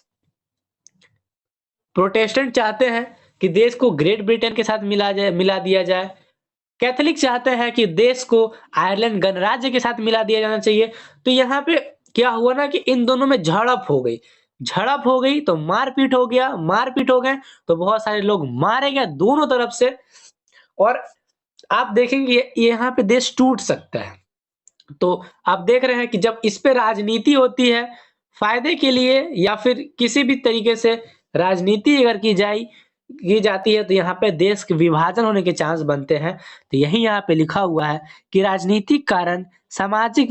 प्रोटेस्टेंट चाहते हैं कि देश को ग्रेट ब्रिटेन के साथ मिला दिया जाए। कैथोलिक चाहते हैं कि देश को आयरलैंड गणराज्य के साथ मिला दिया जाना चाहिए। तो यहाँ पे क्या हुआ ना कि इन दोनों में झड़प हो गई तो मारपीट हो गए तो बहुत सारे लोग मारे गए दोनों तरफ से। और आप देखेंगे यहाँ पे देश टूट सकता है। तो आप देख रहे हैं कि जब इस पे राजनीति होती है फायदे के लिए या फिर किसी भी तरीके से राजनीति अगर की जाती है, तो यहाँ पे देश के विभाजन होने के चांस बनते हैं। तो यही यहाँ पे लिखा हुआ है कि राजनीतिक कारण सामाजिक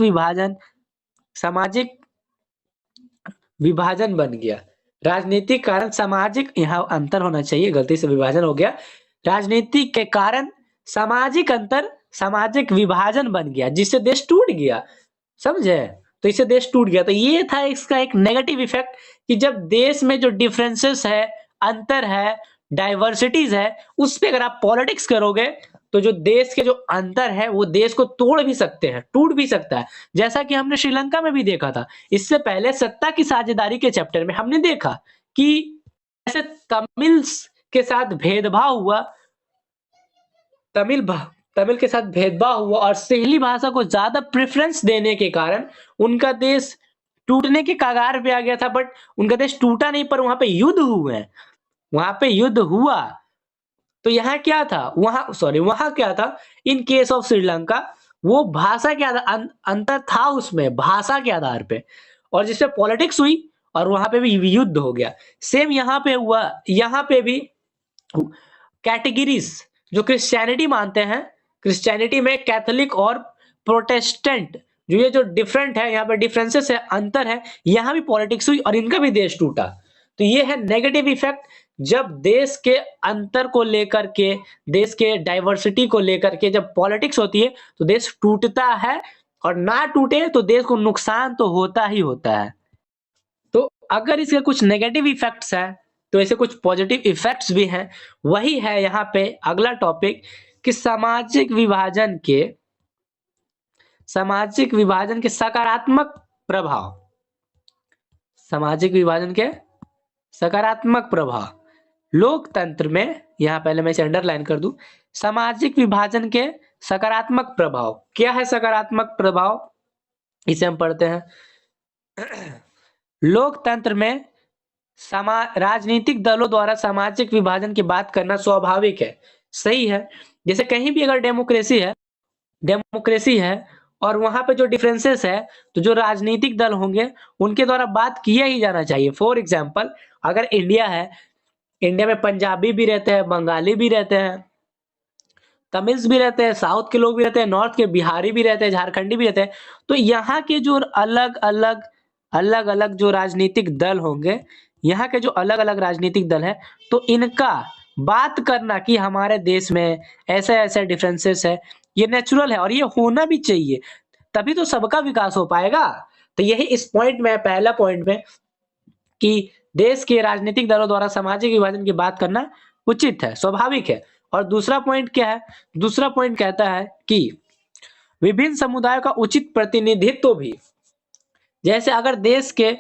विभाजन बन गया। राजनीतिक कारण सामाजिक, यहाँ अंतर होना चाहिए, गलती से विभाजन हो गया। राजनीति के कारण सामाजिक विभाजन बन गया, जिससे देश टूट गया। समझे? तो इससे देश टूट गया। तो ये था इसका एक नेगेटिव इफेक्ट कि जब देश में जो डिफरेंसेस है, अंतर है, डाइवर्सिटीज है, उस पे अगर आप पॉलिटिक्स करोगे तो जो देश के जो अंतर है वो देश को तोड़ भी सकते हैं, टूट भी सकता है। जैसा कि हमने श्रीलंका में भी देखा था। इससे पहले सत्ता की साझेदारी के चैप्टर में हमने देखा कि ऐसे तमिल्स के साथ भेदभाव हुआ, तमिल के साथ भेदभाव हुआ और सिंहली भाषा को ज्यादा प्रेफरेंस देने के कारण उनका देश टूटने के कगार पे आ गया था। बट उनका देश टूटा नहीं, पर वहां पे युद्ध हुआ। तो यहाँ क्या था, वहां क्या था, इन केस ऑफ श्रीलंका, वो भाषा के आधार अंतर था उसमें, भाषा के आधार पे, और जिससे पॉलिटिक्स हुई और वहां पे भी युद्ध हो गया। सेम यहाँ पे हुआ, यहाँ पे भी कैटेगरीज जो क्रिश्चियनिटी मानते हैं, क्रिश्चियनिटी में कैथोलिक और प्रोटेस्टेंट, जो ये जो डिफरेंट है, यहाँ पे डिफरेंसेस है, अंतर है, यहाँ भी पॉलिटिक्स हुई और इनका भी देश टूटा। तो ये है नेगेटिव इफेक्ट। जब देश के अंतर को लेकर के, देश के डाइवर्सिटी को लेकर के जब पॉलिटिक्स होती है तो देश टूटता है, और ना टूटे तो देश को नुकसान तो होता ही होता है। तो अगर इसके कुछ नेगेटिव इफेक्ट्स हैं तो ऐसे कुछ पॉजिटिव इफेक्ट्स भी हैं। वही है यहाँ पे अगला टॉपिक कि सामाजिक विभाजन के सकारात्मक प्रभाव। सामाजिक विभाजन के सकारात्मक प्रभाव लोकतंत्र में, यहाँ पहले मैं इसे अंडरलाइन कर दूं, सामाजिक विभाजन के सकारात्मक प्रभाव। क्या है सकारात्मक प्रभाव, इसे हम पढ़ते हैं। लोकतंत्र में राजनीतिक दलों द्वारा सामाजिक विभाजन की बात करना स्वाभाविक है, सही है। जैसे कहीं भी अगर डेमोक्रेसी है और वहां पे जो डिफरेंसेस है, तो जो राजनीतिक दल होंगे उनके द्वारा बात किया ही जाना चाहिए। फॉर एग्जाम्पल, अगर इंडिया है, इंडिया में पंजाबी भी रहते हैं, बंगाली भी रहते हैं, तमिल्स भी रहते हैं, साउथ के लोग भी रहते हैं, नॉर्थ के बिहारी भी रहते हैं, झारखंडी भी रहते हैं। तो यहाँ के जो अलग अलग जो राजनीतिक दल होंगे, यहाँ के जो अलग अलग राजनीतिक दल है, तो इनका बात करना कि हमारे देश में ऐसे ऐसे डिफरेंसेस है, ये नेचुरल है और ये होना भी चाहिए, तभी तो सबका विकास हो पाएगा। तो यही इस पॉइंट में, पहला पॉइंट में, कि देश के राजनीतिक दलों द्वारा सामाजिक विभाजन की बात करना उचित है, स्वाभाविक है। और दूसरा पॉइंट क्या है, दूसरा पॉइंट कहता है कि विभिन्न समुदायों का उचित प्रतिनिधित्व भी। जैसे अगर देश के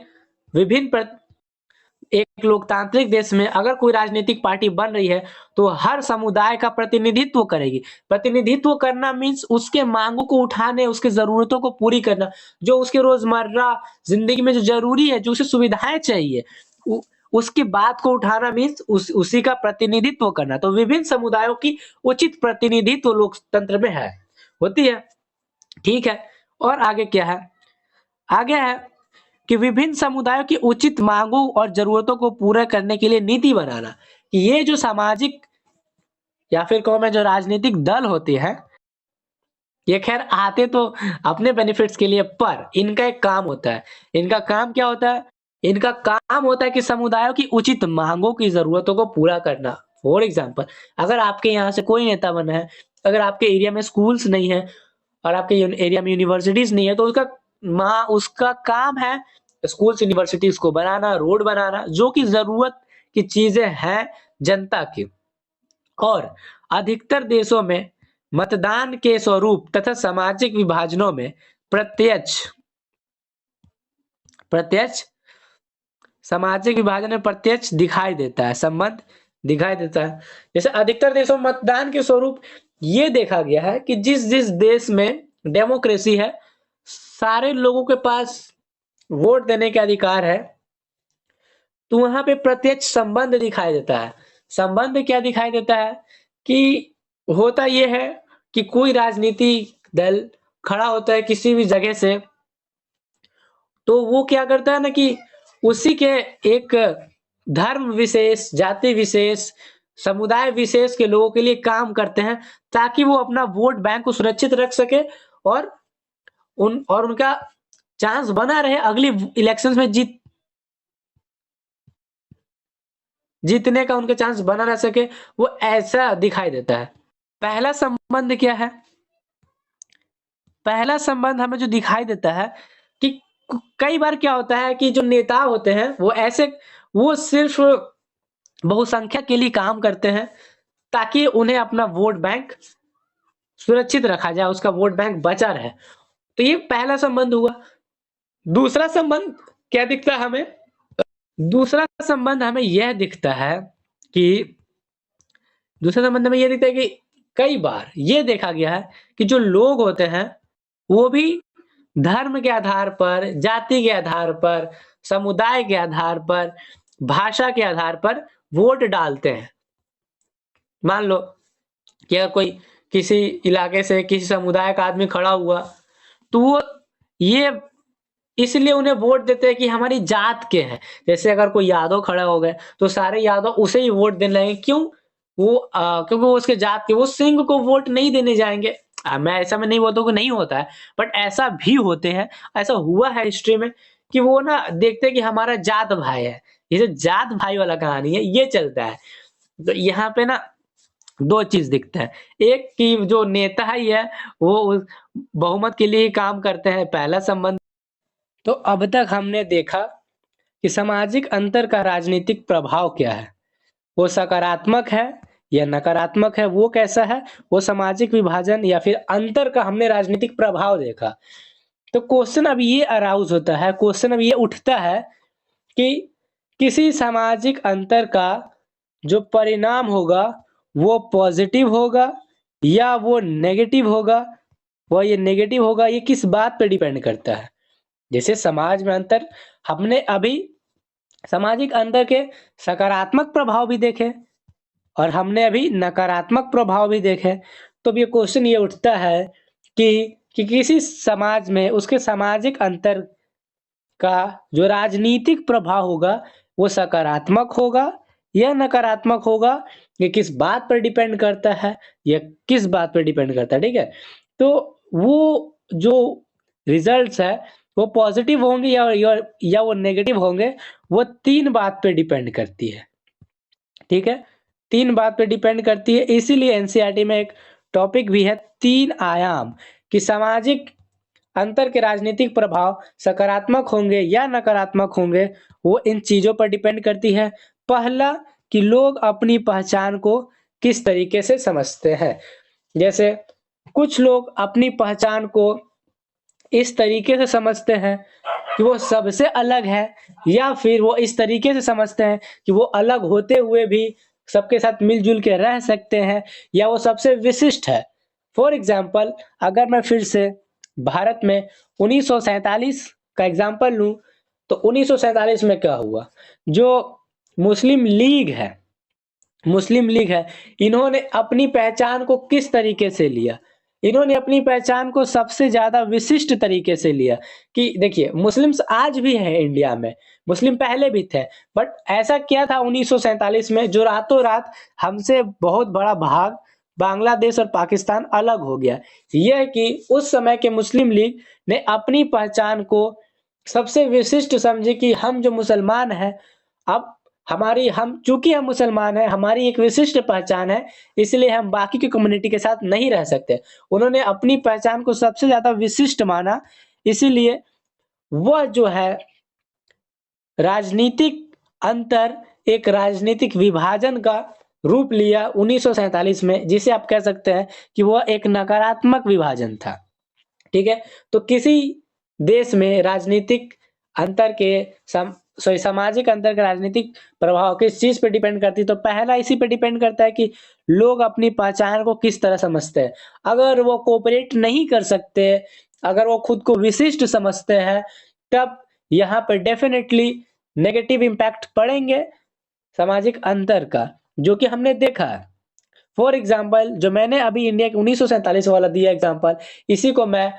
एक लोकतांत्रिक देश में अगर कोई राजनीतिक पार्टी बन रही है तो हर समुदाय का प्रतिनिधित्व करेगी। प्रतिनिधित्व करना मीन्स उसके मांगों को उठाने, उसके जरूरतों को पूरी करना, जो उसके रोजमर्रा जिंदगी में जो जरूरी है, जो उसे सुविधाएं चाहिए, उसकी बात को उठाना मीन्स उसी का प्रतिनिधित्व करना। तो विभिन्न समुदायों की उचित प्रतिनिधित्व लोकतंत्र में होती है, ठीक है। और आगे क्या है, आगे है कि विभिन्न समुदायों की उचित मांगों और जरूरतों को पूरा करने के लिए नीति बनाना। कि ये जो सामाजिक या फिर कहूं मैं जो राजनीतिक दल होते हैं, ये खैर आते तो अपने बेनिफिट्स के लिए, पर इनका एक काम होता है। इनका काम क्या होता है? इनका काम होता है कि समुदायों की उचित मांगों की ज़रूरतों को पूरा करना। फॉर एग्ज़ाम्पल, अगर आपके यहाँ से कोई नेता बना है, अगर आपके एरिया में स्कूल्स नहीं है और आपके एरिया में यूनिवर्सिटीज़ नहीं है, तो उसका काम है स्कूल्स यूनिवर्सिटीज़ को बनाना, रोड बनाना, जो कि ज़रूरत की चीज़ें हैं जनता की। और अधिकतर देशों में मतदान के स्वरूप तथा सामाजिक विभाजनों में प्रत्यक्ष प्रत्यक्ष सामाजिक विभाजन में प्रत्यक्ष दिखाई देता है, संबंध दिखाई देता है। जैसे अधिकतर देशों में मतदान के स्वरूप ये देखा गया है कि जिस जिस देश में डेमोक्रेसी है, सारे लोगों के पास वोट देने का अधिकार है, तो वहां पे प्रत्यक्ष संबंध दिखाई देता है। संबंध क्या दिखाई देता है कि होता यह है कि कोई राजनीतिक दल खड़ा होता है किसी भी जगह से, तो वो क्या करता है ना कि उसी के एक धर्म विशेष, जाति विशेष, समुदाय विशेष के लोगों के लिए काम करते हैं, ताकि वो अपना वोट बैंक को सुरक्षित रख सके और उनका चांस बना रहे अगली इलेक्शंस में जीतने का उनका चांस बना रह सके। वो ऐसा दिखाई देता है। पहला संबंध क्या है? पहला संबंध हमें जो दिखाई देता है कि कई बार क्या होता है कि जो नेता होते हैं वो सिर्फ बहुसंख्यक के लिए काम करते हैं, ताकि उन्हें अपना वोट बैंक सुरक्षित रखा जाए, उसका वोट बैंक बचा रहे। तो ये पहला संबंध हुआ। दूसरा संबंध क्या दिखता है हमें? दूसरा संबंध हमें यह दिखता है कि कई बार ये देखा गया है कि जो लोग होते हैं वो भी धर्म के आधार पर, जाति के आधार पर, समुदाय के आधार पर, भाषा के आधार पर वोट डालते हैं। मान लो कि अगर कोई किसी इलाके से किसी समुदाय का आदमी खड़ा हुआ, तो वो ये इसलिए उन्हें वोट देते हैं कि हमारी जात के हैं। जैसे अगर कोई यादव खड़ा हो गए, तो सारे यादव उसे ही वोट देने लगेंगे। क्यों? क्योंकि वो उसके जात के, वो सिंह को वोट नहीं देने जाएंगे। मैं ऐसा मैं नहीं बोलता हूँ कि नहीं होता है, बट ऐसा भी होते हैं, ऐसा हुआ है हिस्ट्री में कि वो ना देखते हैं कि हमारा जात भाई है। ये जो जात भाई वाला कहानी है, ये चलता है। तो यहाँ पे ना दो चीज दिखता है। एक कि जो नेता ही है वो बहुमत के लिए ही काम करते हैं, पहला संबंध। तो अब तक हमने देखा कि सामाजिक अंतर का राजनीतिक प्रभाव क्या है, वो सकारात्मक है या नकारात्मक है, वो कैसा है, वो सामाजिक विभाजन या फिर अंतर का हमने राजनीतिक प्रभाव देखा। तो क्वेश्चन अब ये अराउज होता है, क्वेश्चन अब ये उठता है कि किसी सामाजिक अंतर का जो परिणाम होगा वो पॉजिटिव होगा या वो नेगेटिव होगा। ये नेगेटिव होगा, ये किस बात पे डिपेंड करता है? जैसे समाज में अंतर, हमने अभी सामाजिक अंतर के सकारात्मक प्रभाव भी देखे और हमने अभी नकारात्मक प्रभाव भी देखे। तो अब ये क्वेश्चन ये उठता है कि किसी समाज में उसके सामाजिक अंतर का जो राजनीतिक प्रभाव होगा वो सकारात्मक होगा या नकारात्मक होगा, ये किस बात पर डिपेंड करता है? ये किस बात पर डिपेंड करता है? ठीक है, तो वो जो रिजल्ट्स है वो पॉजिटिव होंगे या वो नेगेटिव होंगे, वो 3 बात पे डिपेंड करती है। ठीक है, 3 बात पे डिपेंड करती है। इसीलिए एनसीईआरटी में एक टॉपिक भी है 3 आयाम, कि सामाजिक अंतर के राजनीतिक प्रभाव सकारात्मक होंगे या नकारात्मक होंगे, वो इन चीजों पर डिपेंड करती है। पहला, कि लोग अपनी पहचान को किस तरीके से समझते हैं। जैसे कुछ लोग अपनी पहचान को इस तरीके से समझते हैं कि वो सबसे अलग है, या फिर वो इस तरीके से समझते हैं कि वो अलग होते हुए भी सबके साथ मिलजुल के रह सकते हैं, या वो सबसे विशिष्ट है। फॉर एग्जाम्पल, अगर मैं फिर से भारत में 1947 का एग्जाम्पल लूं, तो 1947 में क्या हुआ? जो मुस्लिम लीग है, इन्होंने अपनी पहचान को किस तरीके से लिया? इन्होंने अपनी पहचान को सबसे ज्यादा विशिष्ट तरीके से लिया। कि देखिए, मुस्लिम्स आज भी हैं इंडिया में, मुस्लिम पहले भी थे, बट ऐसा क्या था 1947 में जो रातों रात हमसे बहुत बड़ा भाग बांग्लादेश और पाकिस्तान अलग हो गया। यह कि उस समय के मुस्लिम लीग ने अपनी पहचान को सबसे विशिष्ट समझी कि हम जो मुसलमान हैं, अब हम चूंकि हम मुसलमान हैं, हमारी एक विशिष्ट पहचान है, इसलिए हम बाकी की कम्युनिटी के साथ नहीं रह सकते। उन्होंने अपनी पहचान को सबसे ज्यादा विशिष्ट माना, इसीलिए वह जो है राजनीतिक अंतर एक राजनीतिक विभाजन का रूप लिया 1947 में, जिसे आप कह सकते हैं कि वह एक नकारात्मक विभाजन था। ठीक है, तो किसी देश में राजनीतिक अंतर के सामाजिक अंतर के राजनीतिक प्रभाव किस चीज पे डिपेंड करती है, तो पहला इसी पे डिपेंड करता है कि लोग अपनी पहचान को किस तरह समझते हैं। अगर वो कोऑपरेट नहीं कर सकते, अगर वो खुद को विशिष्ट समझते हैं, तब यहाँ पर डेफिनेटली नेगेटिव इम्पैक्ट पड़ेंगे सामाजिक अंतर का, जो कि हमने देखा है। फॉर एग्जाम्पल, जो मैंने अभी इंडिया के 1947 वाला दिया एग्जाम्पल, इसी को मैं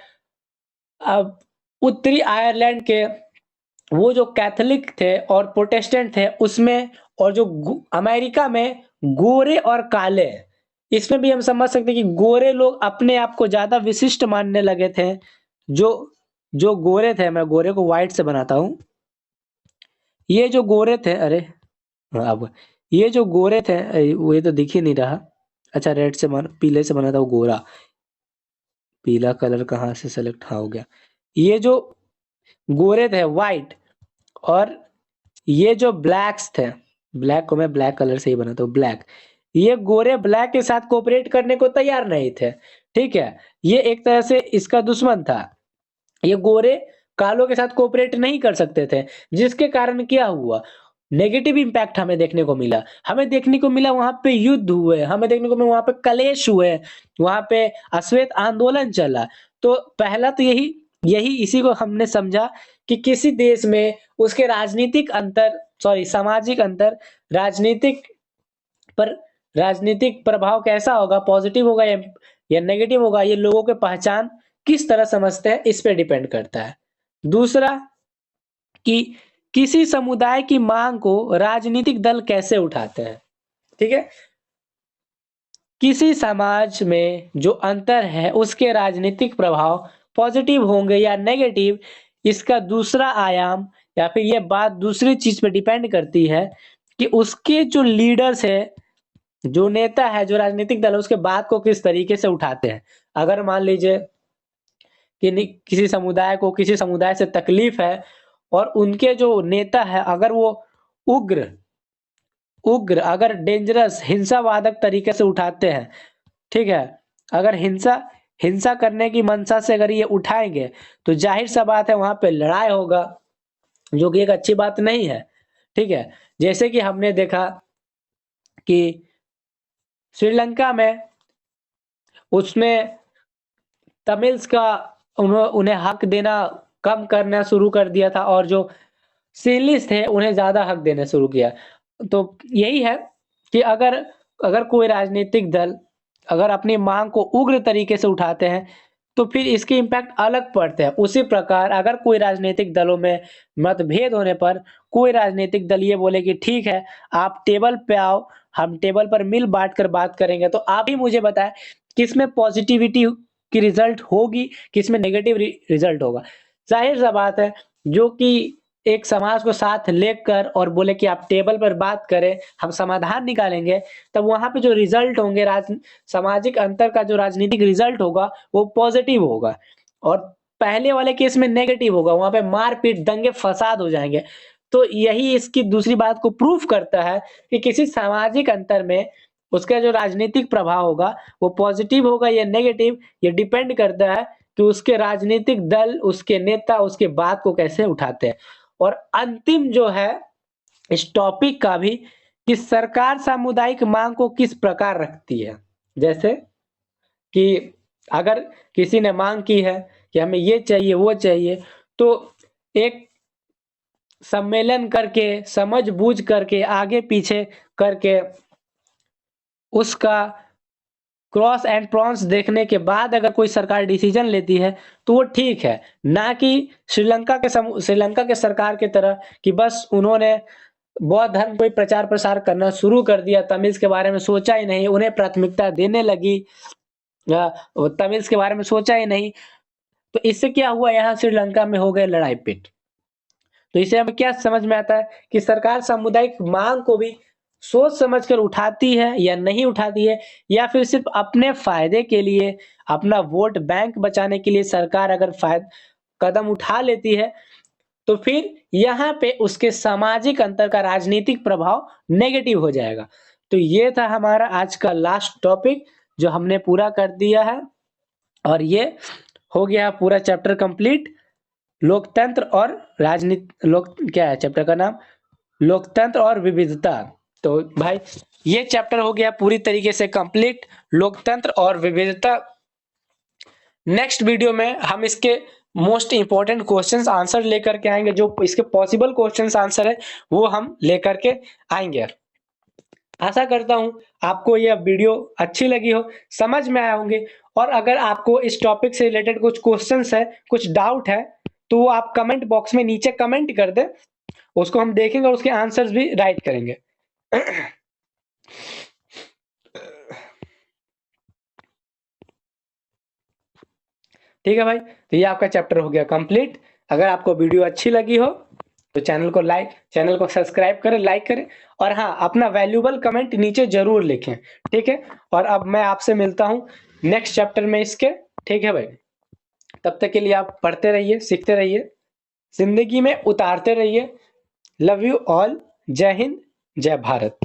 अब उत्तरी आयरलैंड के वो जो कैथोलिक थे और प्रोटेस्टेंट थे उसमें, और जो अमेरिका में गोरे और काले, इसमें भी हम समझ सकते हैं कि गोरे लोग अपने आप को ज्यादा विशिष्ट मानने लगे थे। जो जो गोरे थे, मैं गोरे को व्हाइट से बनाता हूं, ये जो गोरे थे, अरे अब ये जो गोरे थे, वो ये तो दिख ही नहीं रहा। अच्छा, रेड से पीले से बना था वो गोरा, पीला कलर कहाँ से सेलेक्ट, हाँ हो गया। ये जो गोरे थे व्हाइट, और ये जो ब्लैक्स थे, ब्लैक को मैं ब्लैक कलर से ही बनाता हूँ ब्लैक, ये गोरे ब्लैक के साथ कोऑपरेट करने को तैयार नहीं थे। ठीक है, ये एक तरह से इसका दुश्मन था। ये गोरे कालों के साथ कोऑपरेट नहीं कर सकते थे, जिसके कारण क्या हुआ, नेगेटिव इंपैक्ट हमें देखने को मिला। हमें देखने को मिला वहां पे युद्ध हुए, हमें देखने को मिला वहां पे कलेश हुए, वहां पे अश्वेत आंदोलन चला। तो पहला तो यही यही इसी को हमने समझा कि किसी देश में उसके राजनीतिक अंतर, सॉरी सामाजिक अंतर, राजनीतिक पर राजनीतिक प्रभाव कैसा होगा, पॉजिटिव होगा या नेगेटिव होगा, ये लोगों के पहचान किस तरह समझते हैं इस पे डिपेंड करता है। दूसरा कि किसी समुदाय की मांग को राजनीतिक दल कैसे उठाते हैं। ठीक है, किसी समाज में जो अंतर है उसके राजनीतिक प्रभाव पॉजिटिव होंगे या नेगेटिव, इसका दूसरा आयाम या फिर ये बात दूसरी चीज पे डिपेंड करती है कि उसके जो लीडर्स है, जो नेता है, जो राजनीतिक दल है, उसके बात को किस तरीके से उठाते हैं। अगर मान लीजिए कि किसी समुदाय से तकलीफ है और उनके जो नेता है अगर वो उग्र उग्र अगर डेंजरस हिंसावादक तरीके से उठाते हैं, ठीक है, अगर हिंसा करने की मंशा से अगर ये उठाएंगे, तो जाहिर सा बात है वहां पे लड़ाई होगा, जो कि एक अच्छी बात नहीं है। ठीक है, जैसे कि हमने देखा कि श्रीलंका में उसमें तमिल्स का उन्हें हक देना कम करना शुरू कर दिया था, और जो सिंहलिस थे उन्हें ज्यादा हक देना शुरू किया। तो यही है कि अगर कोई राजनीतिक दल अगर अपनी मांग को उग्र तरीके से उठाते हैं, तो फिर इसके इम्पैक्ट अलग पड़ते हैं। उसी प्रकार अगर कोई राजनीतिक दलों में मतभेद होने पर कोई राजनीतिक दल ये बोले कि ठीक है, आप टेबल पे आओ, हम टेबल पर मिल बांट कर बात करेंगे, तो आप ही मुझे बताएं किसमें पॉजिटिविटी की रिजल्ट होगी, किसमें नेगेटिव रिजल्ट होगा। जाहिर सा बात है, जो कि एक समाज को साथ लेकर और बोले कि आप टेबल पर बात करें, हम समाधान निकालेंगे, तब वहां पे जो रिजल्ट होंगे, सामाजिक अंतर का जो राजनीतिक रिजल्ट होगा वो पॉजिटिव होगा, और पहले वाले केस में नेगेटिव होगा, वहां पे मारपीट दंगे फसाद हो जाएंगे। तो यही इसकी दूसरी बात को प्रूफ करता है कि किसी सामाजिक अंतर में उसका जो राजनीतिक प्रभाव होगा वो पॉजिटिव होगा या नेगेटिव, ये डिपेंड करता है कि उसके राजनीतिक दल, उसके नेता उसके बात को कैसे उठाते हैं। और अंतिम जो है इस टॉपिक का भी, कि सरकार सामुदायिक मांग को किस प्रकार रखती है। जैसे कि अगर किसी ने मांग की है कि हमें ये चाहिए वो चाहिए, तो एक सम्मेलन करके, समझ बूझ करके, आगे पीछे करके, उसका क्रॉस एंड प्रॉन्स देखने के बाद अगर कोई सरकार डिसीजन लेती है तो वो ठीक है, ना कि श्रीलंका के सरकार की तरह कि बस उन्होंने बौद्ध धर्म कोई प्रचार प्रसार करना शुरू कर दिया, तमिल्स के बारे में सोचा ही नहीं, उन्हें प्राथमिकता देने लगी, तमिल्स के बारे में सोचा ही नहीं। तो इससे क्या हुआ, यहाँ श्रीलंका में हो गए लड़ाई पिट। तो इसे हमें क्या समझ में आता है कि सरकार सामुदायिक मांग को भी सोच समझकर उठाती है या नहीं उठाती है, या फिर सिर्फ अपने फायदे के लिए, अपना वोट बैंक बचाने के लिए सरकार अगर कदम उठा लेती है, तो फिर यहाँ पे उसके सामाजिक अंतर का राजनीतिक प्रभाव नेगेटिव हो जाएगा। तो ये था हमारा आज का लास्ट टॉपिक जो हमने पूरा कर दिया है, और ये हो गया पूरा चैप्टर कंप्लीट। लोकतंत्र और राजनीति, क्या है चैप्टर का नाम, लोकतंत्र और विविधता। तो भाई ये चैप्टर हो गया पूरी तरीके से कंप्लीट, लोकतंत्र और विविधता। नेक्स्ट वीडियो में हम इसके मोस्ट इंपॉर्टेंट क्वेश्चंस आंसर लेकर के आएंगे, जो इसके पॉसिबल क्वेश्चंस आंसर है वो हम लेकर के आएंगे। आशा करता हूं आपको यह वीडियो अच्छी लगी हो, समझ में आया होंगे। और अगर आपको इस टॉपिक से रिलेटेड कुछ क्वेश्चंस है, कुछ डाउट है, तो वो आप कमेंट बॉक्स में नीचे कमेंट कर दें, उसको हम देखेंगे और उसके आंसर्स भी राइट करेंगे। ठीक है भाई, तो ये आपका चैप्टर हो गया कंप्लीट। अगर आपको वीडियो अच्छी लगी हो तो चैनल को सब्सक्राइब करें, लाइक करें, और हाँ, अपना वैल्यूबल कमेंट नीचे जरूर लिखें। ठीक है, और अब मैं आपसे मिलता हूँ नेक्स्ट चैप्टर में इसके। ठीक है भाई, तब तक के लिए आप पढ़ते रहिए, सीखते रहिए, जिंदगी में उतारते रहिए। Love you all. जय हिंद, जय भारत।